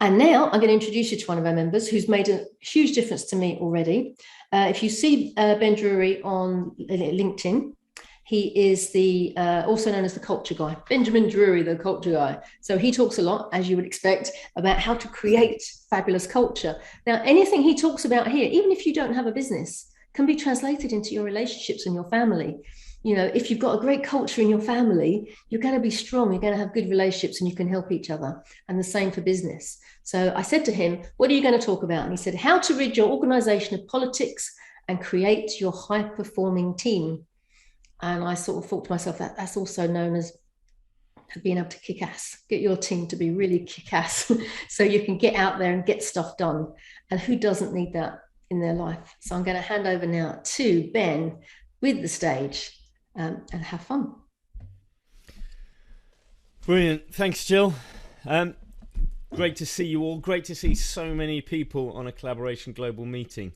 And now I'm going to introduce you to one of our members who's made a huge difference to me already. If you see Ben Drury on LinkedIn, he is the also known as the culture guy, Benjamin Drury, the culture guy. So he talks a lot, as you would expect, about how to create fabulous culture. Now, anything he talks about here, even if you don't have a business, can be translated into your relationships and your family. You know, if you've got a great culture in your family, you're going to be strong, you're going to have good relationships, and you can help each other. And the same for business. So I said to him, what are you going to talk about? And he said, how to rid your organization of politics and create your high-performing team. And I sort of thought to myself, that's also known as being able to kick ass, get your team to be really kick ass so you can get out there and get stuff done. And who doesn't need that in their life? So I'm going to hand over now to Ben with the stage. And have fun. Brilliant. Thanks, Jill. Great to see you all. Great to see so many people on a Collaboration Global meeting.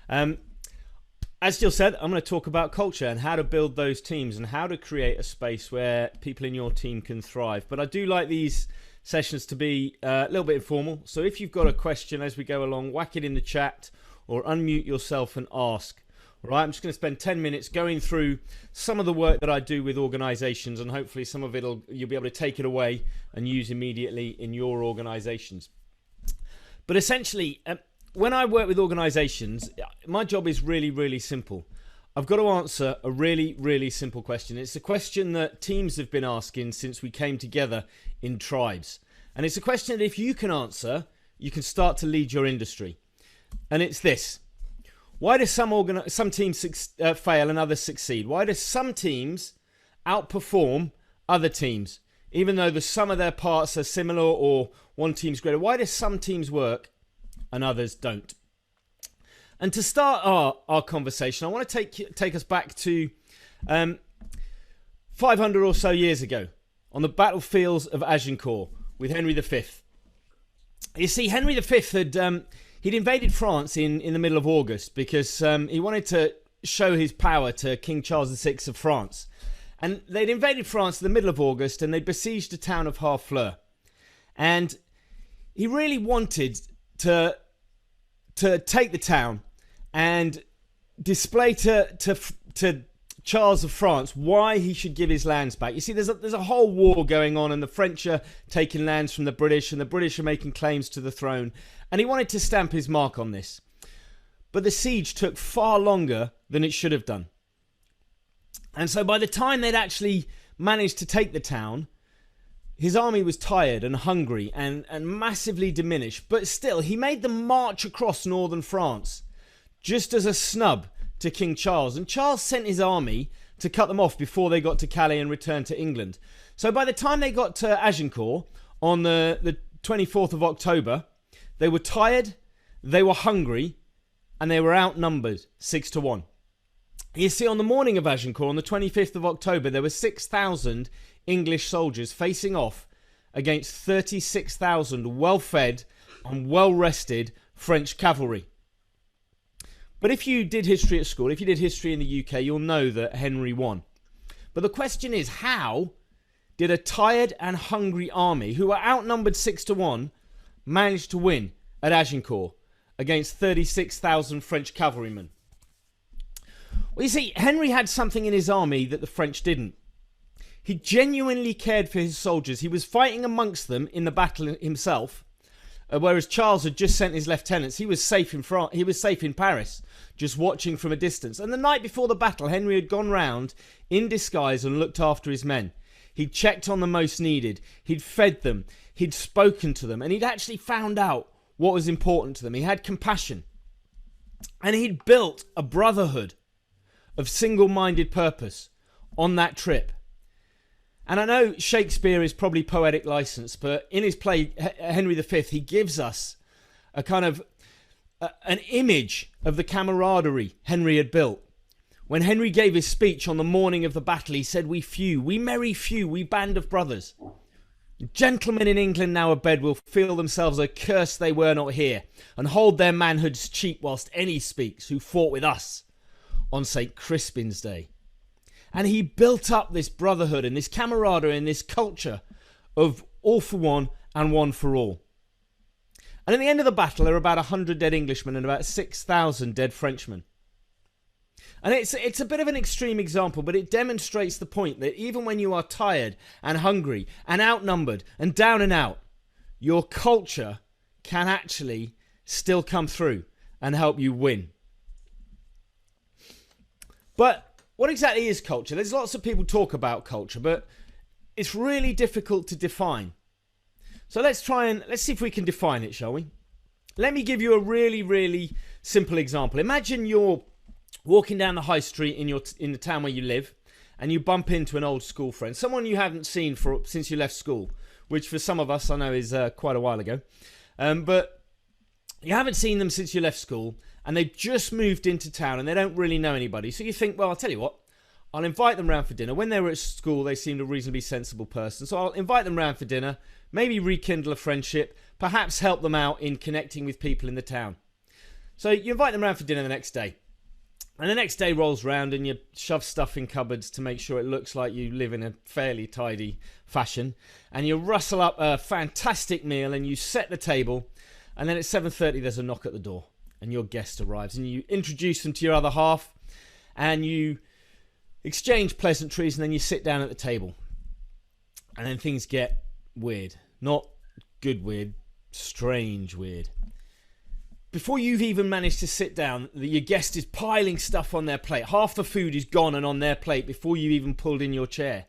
As Jill said, I'm going to talk about culture and how to build those teams and how to create a space where people in your team can thrive. But I do like these sessions to be a little bit informal. So if you've got a question as we go along, whack it in the chat or unmute yourself and ask. Right, I'm just going to spend 10 minutes going through some of the work that I do with organizations, and hopefully some of you'll be able to take it away and use immediately in your organizations. But essentially, when I work with organizations, my job is really, really simple. I've got to answer a really, really simple question. It's a question that teams have been asking since we came together in tribes. And it's a question that if you can answer, you can start to lead your industry. And it's this. Why do some teams fail and others succeed? Why do some teams outperform other teams, even though the sum of their parts are similar or one team's greater? Why do some teams work and others don't? And to start our conversation, I want to take us back to 500 or so years ago on the battlefields of Agincourt with Henry V. You see, Henry V had... He'd invaded France in the middle of August because he wanted to show his power to King Charles VI of France. And they'd invaded France in the middle of August and they besieged the town of Harfleur. And he really wanted to take the town and display to Charles of France why he should give his lands back. You see, there's a whole war going on and the French are taking lands from the British and the British are making claims to the throne. And he wanted to stamp his mark on this. But the siege took far longer than it should have done. And so by the time they'd actually managed to take the town, his army was tired and hungry and massively diminished. But still, he made them march across northern France, just as a snub to King Charles. And Charles sent his army to cut them off before they got to Calais and returned to England. So by the time they got to Agincourt on the 24th of October, they were tired, they were hungry, and they were outnumbered 6-1. You see, on the morning of Agincourt, on the 25th of October, there were 6,000 English soldiers facing off against 36,000 well-fed and well-rested French cavalry. But if you did history at school, if you did history in the UK, you'll know that Henry won. But the question is, how did a tired and hungry army, who were outnumbered 6-1, managed to win at Agincourt against 36,000 French cavalrymen? Well, you see, Henry had something in his army that the French didn't. He genuinely cared for his soldiers. He was fighting amongst them in the battle himself, whereas Charles had just sent his lieutenants. He was safe in France. He was safe in Paris, just watching from a distance. And the night before the battle, Henry had gone round in disguise and looked after his men. He'd checked on the most needed. He'd fed them. He'd spoken to them, and he'd actually found out what was important to them. He had compassion. And he'd built a brotherhood of single-minded purpose on that trip. And I know Shakespeare is probably poetic license, but in his play, Henry V, he gives us a kind of an image of the camaraderie Henry had built. When Henry gave his speech on the morning of the battle, he said, we merry few, we band of brothers. Gentlemen in England now abed will feel themselves accursed they were not here, and hold their manhoods cheap whilst any speaks who fought with us on St. Crispin's Day. And he built up this brotherhood and this camaraderie and this culture of all for one and one for all. And at the end of the battle, there were about 100 dead Englishmen and about 6,000 dead Frenchmen. And it's a bit of an extreme example, but it demonstrates the point that even when you are tired and hungry and outnumbered and down and out, your culture can actually still come through and help you win. But what exactly is culture? There's lots of people talk about culture, but it's really difficult to define. So let's see if we can define it, shall we? Let me give you a really, really simple example. Imagine you're walking down the high street in the town where you live, and you bump into an old school friend, someone you haven't seen since you left school, which for some of us I know is quite a while ago. But you haven't seen them since you left school, and they've just moved into town and they don't really know anybody. So you think, well, I'll tell you what, I'll invite them round for dinner. When they were at school, they seemed a reasonably sensible person. So I'll invite them round for dinner, maybe rekindle a friendship, perhaps help them out in connecting with people in the town. So you invite them round for dinner the next day. And the next day rolls round and you shove stuff in cupboards to make sure it looks like you live in a fairly tidy fashion. And you rustle up a fantastic meal and you set the table. And then at 7:30 there's a knock at the door and your guest arrives. And you introduce them to your other half and you exchange pleasantries and then you sit down at the table. And then things get weird. Not good weird, strange weird. Before you've even managed to sit down, your guest is piling stuff on their plate. Half the food is gone and on their plate before you've even pulled in your chair.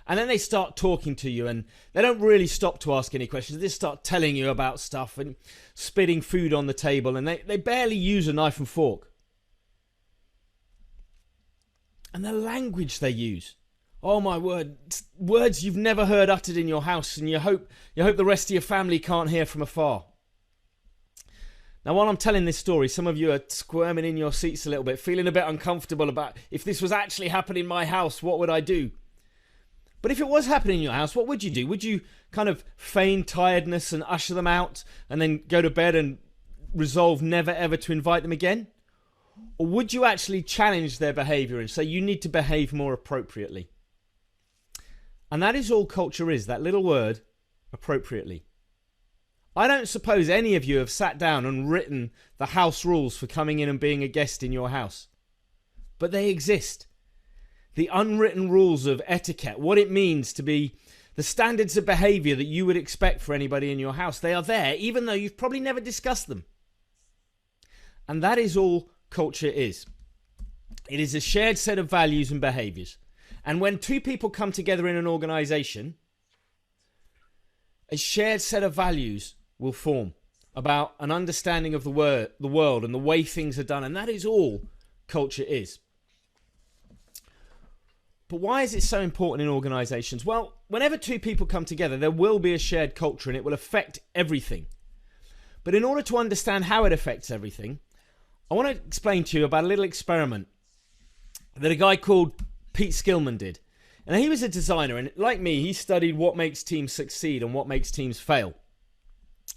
And then they start talking to you and they don't really stop to ask any questions. They start telling you about stuff and spitting food on the table, and they barely use a knife and fork. And the language they use. Oh my word, words you've never heard uttered in your house, and you hope the rest of your family can't hear from afar. Now, while I'm telling this story, some of you are squirming in your seats a little bit, feeling a bit uncomfortable about, if this was actually happening in my house, what would I do? But if it was happening in your house, what would you do? Would you kind of feign tiredness and usher them out and then go to bed and resolve never ever to invite them again? Or would you actually challenge their behaviour and say you need to behave more appropriately? And that is all culture is, that little word, appropriately. I don't suppose any of you have sat down and written the house rules for coming in and being a guest in your house. But they exist. The unwritten rules of etiquette, what it means to be the standards of behaviour that you would expect for anybody in your house. They are there, even though you've probably never discussed them. And that is all culture is. It is a shared set of values and behaviours. And when two people come together in an organisation, a shared set of values will form about an understanding of the world and the way things are done. And that is all culture is. But why is it so important in organisations? Well, whenever two people come together, there will be a shared culture and it will affect everything. But in order to understand how it affects everything, I want to explain to you about a little experiment that a guy called Pete Skillman did. And he was a designer, and like me, he studied what makes teams succeed and what makes teams fail.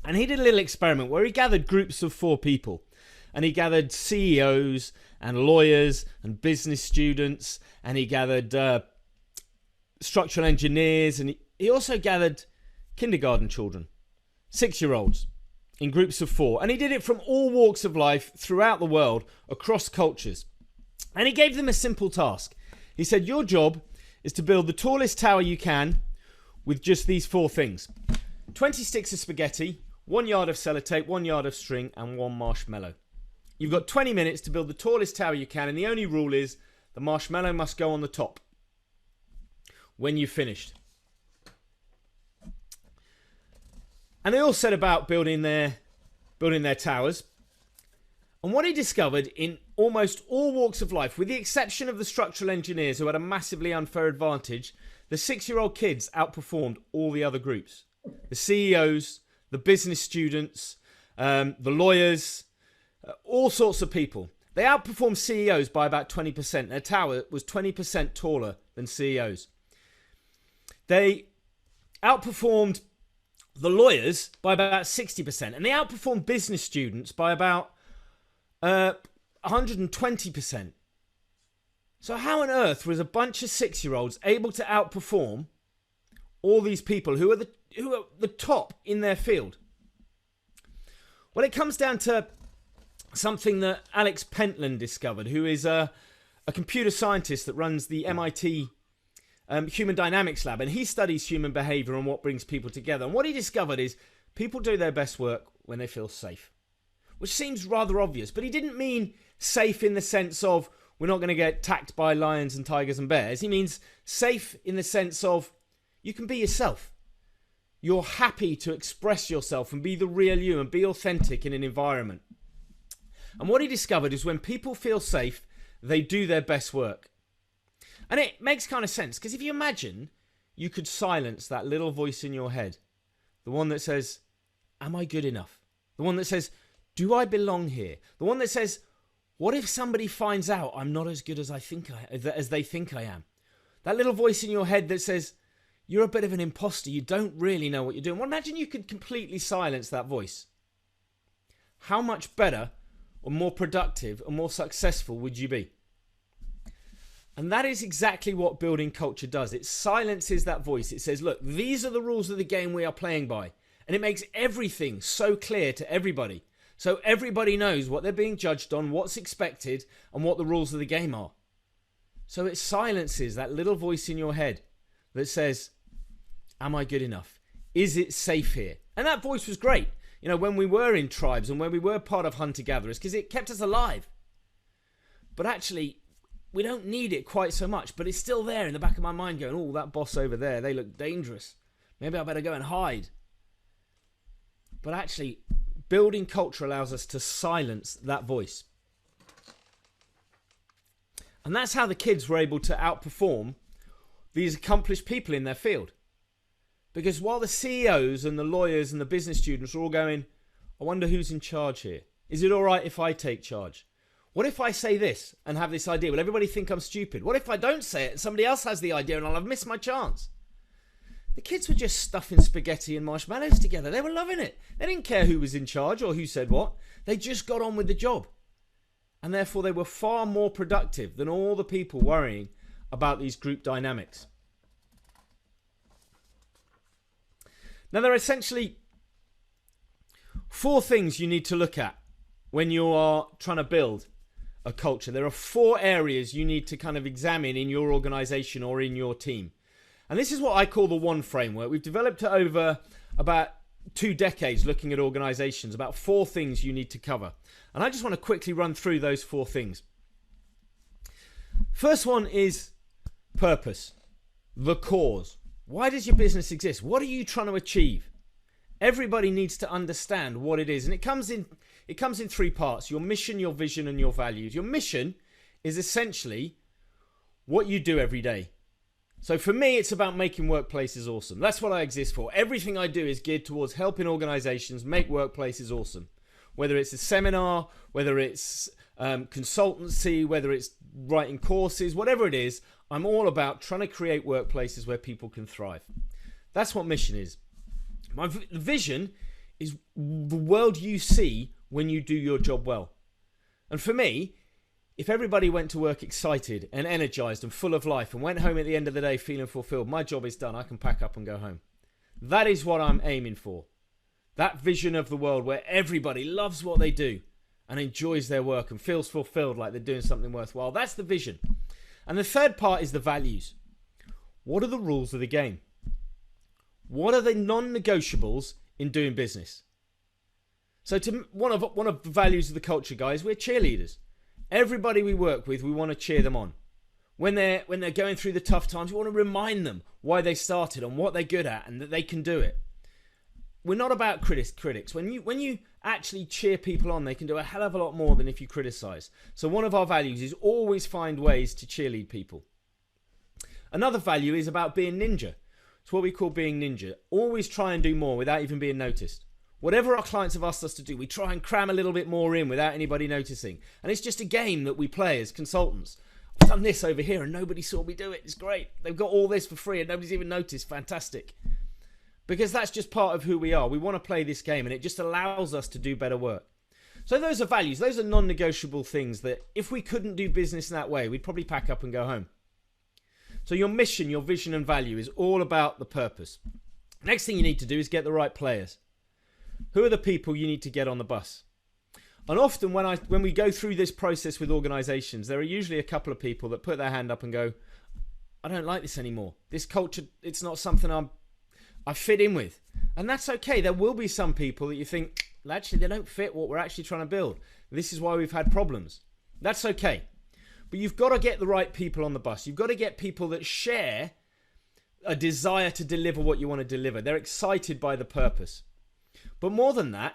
And he did a little experiment where he gathered groups of 4 people. And he gathered CEOs and lawyers and business students, and he gathered structural engineers, and he also gathered kindergarten children, 6-year-olds, in groups of 4. And he did it from all walks of life throughout the world, across cultures. And he gave them a simple task. He said, your job is to build the tallest tower you can with just these 4 things. 20 sticks of spaghetti, 1 yard of sellotape, 1 yard of string, and 1 marshmallow. You've got 20 minutes to build the tallest tower you can, and the only rule is the marshmallow must go on the top when you've finished. And they all set about building their towers. And what he discovered in almost all walks of life, with the exception of the structural engineers who had a massively unfair advantage, the 6-year-old kids outperformed all the other groups. The CEOs, the business students, the lawyers, all sorts of people. They outperformed CEOs by about 20%. Their tower was 20% taller than CEOs. They outperformed the lawyers by about 60%. And they outperformed business students by about 120%. So how on earth was a bunch of 6-year-olds able to outperform all these people who are the top in their field? Well, it comes down to something that Alex Pentland discovered, who is a computer scientist that runs the MIT Human Dynamics Lab, and he studies human behavior and what brings people together. And what he discovered is people do their best work when they feel safe, which seems rather obvious, but he didn't mean safe in the sense of we're not going to get attacked by lions and tigers and bears. He means safe in the sense of you can be yourself. You're happy to express yourself and be the real you and be authentic in an environment. And what he discovered is when people feel safe, they do their best work. And it makes kind of sense, because if you imagine you could silence that little voice in your head, the one that says, am I good enough? The one that says, do I belong here? The one that says, what if somebody finds out I'm not as good as as they think I am? That little voice in your head that says, you're a bit of an imposter, you don't really know what you're doing. Well, imagine you could completely silence that voice. How much better or more productive or more successful would you be? And that is exactly what building culture does. It silences that voice. It says, look, these are the rules of the game we are playing by. And it makes everything so clear to everybody. So everybody knows what they're being judged on, what's expected, and what the rules of the game are. So it silences that little voice in your head that says, am I good enough? Is it safe here? And that voice was great, you know, when we were in tribes and when we were part of hunter-gatherers, because it kept us alive. But actually, we don't need it quite so much, but it's still there in the back of my mind going, oh, that boss over there, they look dangerous. Maybe I better go and hide. But actually, building culture allows us to silence that voice. And that's how the kids were able to outperform these accomplished people in their field. Because while the CEOs and the lawyers and the business students are all going, I wonder who's in charge here. Is it all right if I take charge? What if I say this and have this idea? Will everybody think I'm stupid? What if I don't say it and somebody else has the idea and I'll have missed my chance? The kids were just stuffing spaghetti and marshmallows together. They were loving it. They didn't care who was in charge or who said what. They just got on with the job. And therefore they were far more productive than all the people worrying about these group dynamics. Now, there are essentially 4 things you need to look at when you are trying to build a culture. There are 4 areas you need to kind of examine in your organization or in your team. And this is what I call the one framework. We've developed it over about 2 decades looking at organizations, about 4 things you need to cover. And I just want to quickly run through those 4 things. First one is purpose, the cause. Why does your business exist? What are you trying to achieve? Everybody needs to understand what it is. And it comes in 3 parts: your mission, your vision, and your values. Your mission is essentially what you do every day. So for me, it's about making workplaces awesome. That's what I exist for. Everything I do is geared towards helping organizations make workplaces awesome. Whether it's a seminar, whether it's consultancy, whether it's writing courses, whatever it is, I'm all about trying to create workplaces where people can thrive. That's what mission is. My vision is the world you see when you do your job well. And for me, if everybody went to work excited and energized and full of life and went home at the end of the day feeling fulfilled, my job is done. I can pack up and go home. That is what I'm aiming for. That vision of the world where everybody loves what they do and enjoys their work and feels fulfilled like they're doing something worthwhile. That's the vision. And the third part is the values. What are the rules of the game? What are the non-negotiables in doing business? So one of the values of the culture, guys, we're cheerleaders. Everybody we work with, we want to cheer them on. When they're going through the tough times, we want to remind them why they started and what they're good at and that they can do it. We're not about critics. When you actually cheer people on, they can do a hell of a lot more than if you criticize. So one of our values is always find ways to cheerlead people. Another value is about being ninja. It's what we call being ninja. Always try and do more without even being noticed. Whatever our clients have asked us to do, we try and cram a little bit more in without anybody noticing. And it's just a game that we play as consultants. I've done this over here and nobody saw me do it. It's great. They've got all this for free and nobody's even noticed. Fantastic. Because that's just part of who we are. We want to play this game and it just allows us to do better work. So those are values. Those are non-negotiable things that if we couldn't do business in that way, we'd probably pack up and go home. So your mission, your vision and value is all about the purpose. Next thing you need to do is get the right players. Who are the people you need to get on the bus? And often when we go through this process with organizations, there are usually a couple of people that put their hand up and go, I don't like this anymore. This culture, it's not something I fit in with. And that's okay. There will be some people that you think, actually, they don't fit what we're actually trying to build. This is why we've had problems. That's okay. But you've got to get the right people on the bus. You've got to get people that share a desire to deliver what you want to deliver. They're excited by the purpose. But more than that,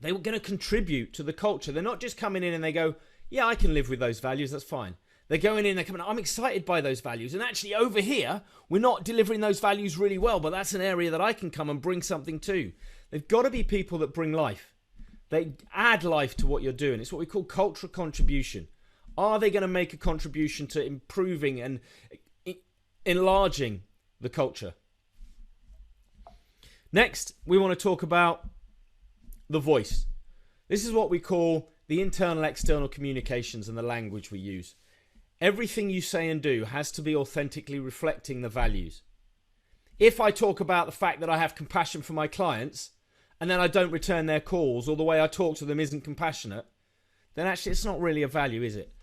they're going to contribute to the culture. They're not just coming in and they go, yeah, I can live with those values. That's fine. They're going in, they're coming, I'm excited by those values. And actually over here, we're not delivering those values really well, but that's an area that I can come and bring something to. They've got to be people that bring life. They add life to what you're doing. It's what we call cultural contribution. Are they going to make a contribution to improving and enlarging the culture? Next, we want to talk about the voice. This is what we call the internal-external communications and the language we use. Everything you say and do has to be authentically reflecting the values. If I talk about the fact that I have compassion for my clients and then I don't return their calls, or the way I talk to them isn't compassionate, then actually it's not really a value, is it?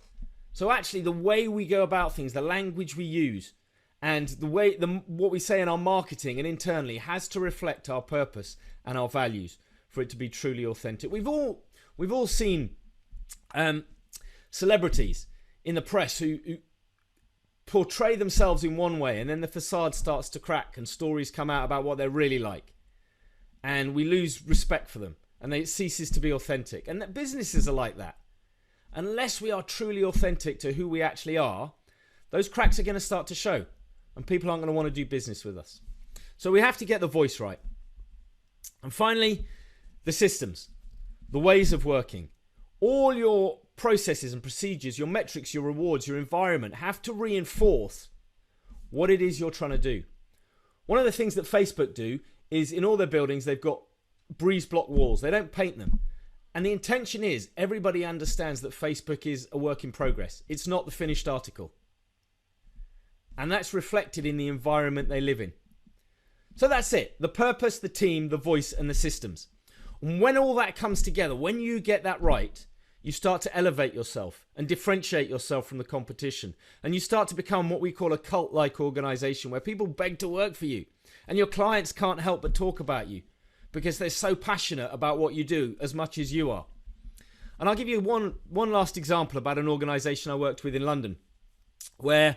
So actually the way we go about things, the language we use, and what we say in our marketing and internally has to reflect our purpose and our values for it to be truly authentic. We've all seen celebrities in the press who portray themselves in one way, and then the facade starts to crack and stories come out about what they're really like, and we lose respect for them and it ceases to be authentic. And that businesses are like that. Unless we are truly authentic to who we actually are, those cracks are going to start to show and people aren't going to want to do business with us. So we have to get the voice right. And finally, the systems, the ways of working. All your processes and procedures, your metrics, your rewards, your environment have to reinforce what it is you're trying to do. One of the things that Facebook do is in all their buildings, they've got breeze block walls. They don't paint them. And the intention is everybody understands that Facebook is a work in progress. It's not the finished article. And that's reflected in the environment they live in. So that's it. The purpose, the team, the voice, and the systems. And when all that comes together, when you get that right, you start to elevate yourself and differentiate yourself from the competition. And you start to become what we call a cult-like organization where people beg to work for you. And your clients can't help but talk about you because they're so passionate about what you do as much as you are. And I'll give you one last example about an organization I worked with in London where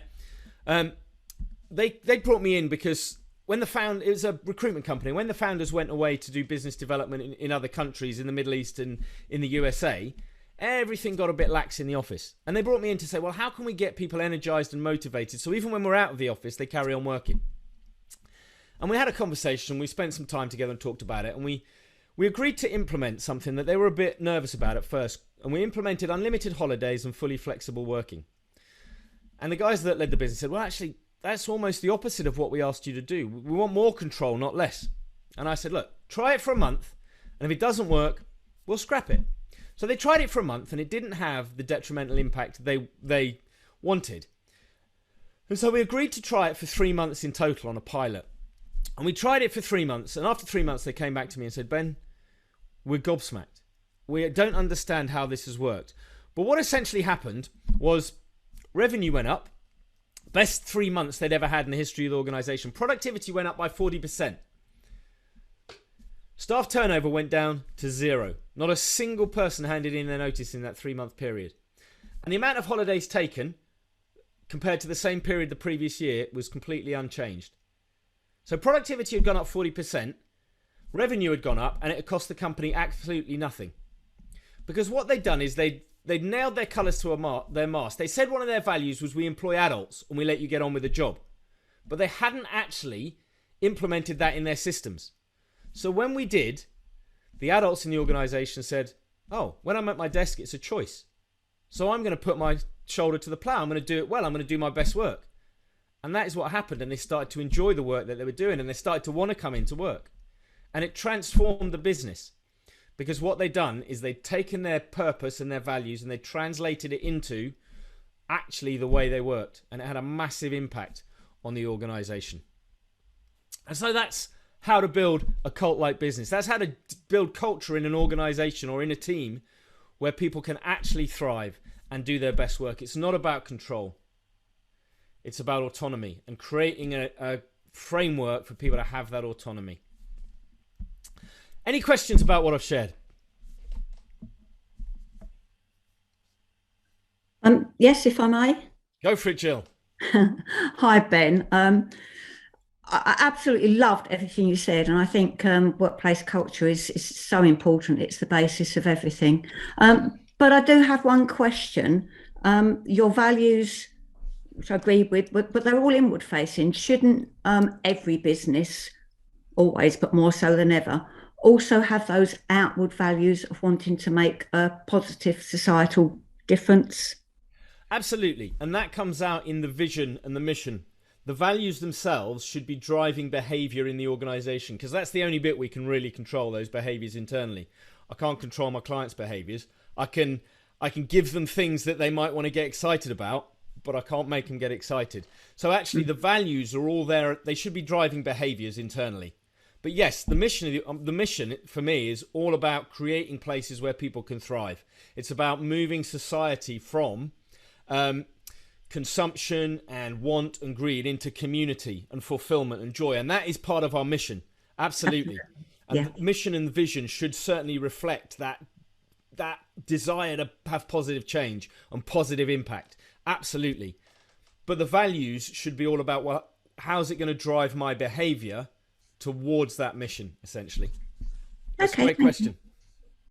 they brought me in because it was a recruitment company. When the founders went away to do business development in other countries, in the Middle East and in the USA, everything got a bit lax in the office. And they brought me in to say, well, how can we get people energized and motivated so even when we're out of the office, they carry on working? And we had a conversation. We spent some time together and talked about it. And we agreed to implement something that they were a bit nervous about at first. And we implemented unlimited holidays and fully flexible working. And the guys that led the business said, well, actually, that's almost the opposite of what we asked you to do. We want more control, not less. And I said, look, try it for a month. And if it doesn't work, we'll scrap it. So they tried it for a month and it didn't have the detrimental impact they wanted. And so we agreed to try it for 3 months in total on a pilot. And we tried it for 3 months. And after 3 months, they came back to me and said, Ben, we're gobsmacked. We don't understand how this has worked. But what essentially happened was revenue went up. Best 3 months they'd ever had in the history of the organization. Productivity went up by 40%. Staff turnover went down to 0. Not a single person handed in their notice in that 3-month period. And the amount of holidays taken compared to the same period the previous year was completely unchanged. So productivity had gone up 40%, revenue had gone up, and it had cost the company absolutely nothing. Because what they'd done is they'd nailed their colours to their mast. They said one of their values was we employ adults and we let you get on with the job. But they hadn't actually implemented that in their systems. So when we did, the adults in the organisation said, oh, when I'm at my desk, it's a choice. So I'm going to put my shoulder to the plough. I'm going to do it well. I'm going to do my best work. And that is what happened. And they started to enjoy the work that they were doing. And they started to want to come into work. And it transformed the business. Because what they'd done is they'd taken their purpose and their values and they translated it into actually the way they worked. And it had a massive impact on the organisation. And so that's how to build a cult-like business. That's how to build culture in an organization or in a team where people can actually thrive and do their best work. It's not about control. It's about autonomy and creating a framework for people to have that autonomy. Any questions about what I've shared? Yes, if I may. Go for it, Jill. Hi, Ben. I absolutely loved everything you said, and I think workplace culture is so important. It's the basis of everything. But I do have one question. Your values, which I agree with, but they're all inward facing. Shouldn't every business, always, but more so than ever, also have those outward values of wanting to make a positive societal difference? Absolutely. And that comes out in the vision and the mission. The values themselves should be driving behavior in the organization, because that's the only bit we can really control, those behaviors internally. I can't control my clients' behaviors. I can give them things that they might want to get excited about, but I can't make them get excited. So actually the values are all there. They should be driving behaviors internally. But yes, the mission for me is all about creating places where people can thrive. It's about moving society from consumption and want and greed into community and fulfillment and joy. And that is part of our mission. Absolutely. And Yeah. the mission and vision should certainly reflect that desire to have positive change and positive impact. Absolutely. But the values should be all about, well, how's it going to drive my behavior towards that mission, essentially? That's a great question.